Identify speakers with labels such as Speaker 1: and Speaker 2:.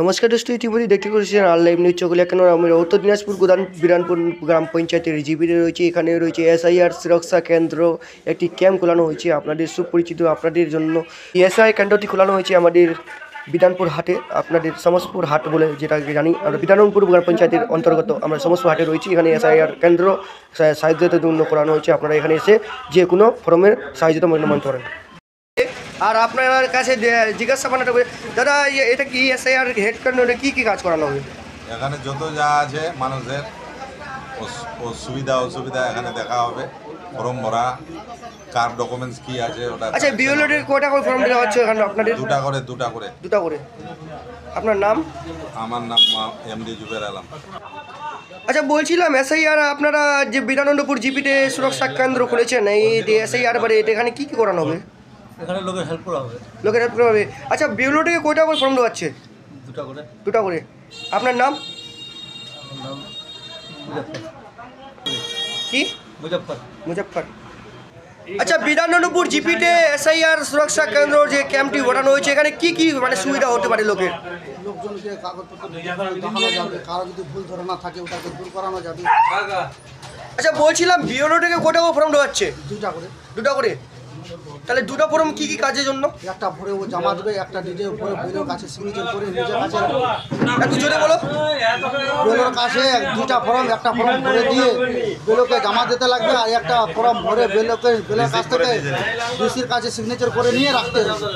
Speaker 1: নমস্কার দোস্ত, ইতিমধ্যে দেখতে পাচ্ছেন আর লাইভ নিউজ চকলিয়া কেন আমরা উত্তর দিনাজপুর বিরানপুর গ্রাম পঞ্চায়েতের জিবিতে রয়েছে। এখানে রয়েছে এসআইআর সুরক্ষা কেন্দ্র, একটি ক্যাম্প খোলানো হয়েছে আপনাদের সুপরিচিত আপনাদের জন্য। এসআই কেন্দ্রটি খোলানো হয়েছে আমাদের বিধানপুর হাটে, আপনাদের সমস্তপুর হাট বলে যেটাকে জানি আমরা, বিধানপুর গ্রাম পঞ্চায়েতের অন্তর্গত আমরা সমস্ত হাটে রয়েছি। এখানে এসআইআর কেন্দ্র সাহায্যতার জন্য করানো হয়েছে। আপনারা এখানে এসে যে কোনো ফর্মের সাহায্যতা মূল্যমান করেন। আর আপনার কাছে জিজ্ঞাসা করাটা দাদা, এটা কি এসআইআর হেড কেন্দ্রে কী কী কাজ করানো হবে?
Speaker 2: এখানে যত যা আছে মানুষের সুবিধা অসুবিধা এখানে দেখা হবে, ফর্ম ভরা, কার ডকুমেন্টস কি আছে ওটা।
Speaker 1: আচ্ছা, বিওলডির কয়টা করে ফর্ম দেওয়া হচ্ছে এখানে আপনাদের?
Speaker 2: দুটা করে।
Speaker 1: আপনার নাম?
Speaker 2: আমার নাম এমডি জুবের আলম।
Speaker 1: আচ্ছা, বলছিলাম এসআইআর আপনারা যে বিধানন্দপুর জিপিতে সুরক্ষা কেন্দ্র খুলেছেন, এই এসআইআর বারে এখানে কী কী করানো হবে?
Speaker 3: এখানে লোকের হেল্প করা হবে।
Speaker 1: আচ্ছা, বিওলডিকে কয়টা করে ফর্ম দেওয়া হচ্ছে? দুটা করে। আপনার নাম কি? মুজফ্ফর। আচ্ছা, বিধানন্দপুর জিপিতে এসআইআর সুরক্ষা কেন্দ্র যে ক্যাম্পটি ঘটানো হয়েছে, এখানে কি কি মানে সুবিধা হতে পারে লোকের?
Speaker 4: লোকজনকে কাগজপত্র দেখানো যাবে, কারো যদি ভুল ধারণা থাকে ওটাকে দূর করানো যাবে।
Speaker 1: আচ্ছা, বলছিলাম বিওলডিকে কয়টা করে ফর্ম দেওয়া হচ্ছে? দুটা করে। তাহলে দুটো ফর্ম কি কি কাজের জন্য?
Speaker 4: একটা ভরে ও জমা দেবে, একটা নিজে ভরে বেলোর কাছে সিগনেচার করে নিজের কাছে।
Speaker 1: একটু জোরে বলো।
Speaker 4: বেলোর কাছে দুটা ফর্ম, একটা ফর্ম ভরে দিয়ে বেলোকে জমা দিতে লাগবে, আর একটা ফর্ম ভরে বেলোর কাছ থেকে ডিসির কাছে সিগনেচার করে নিয়ে রাখতে হবে।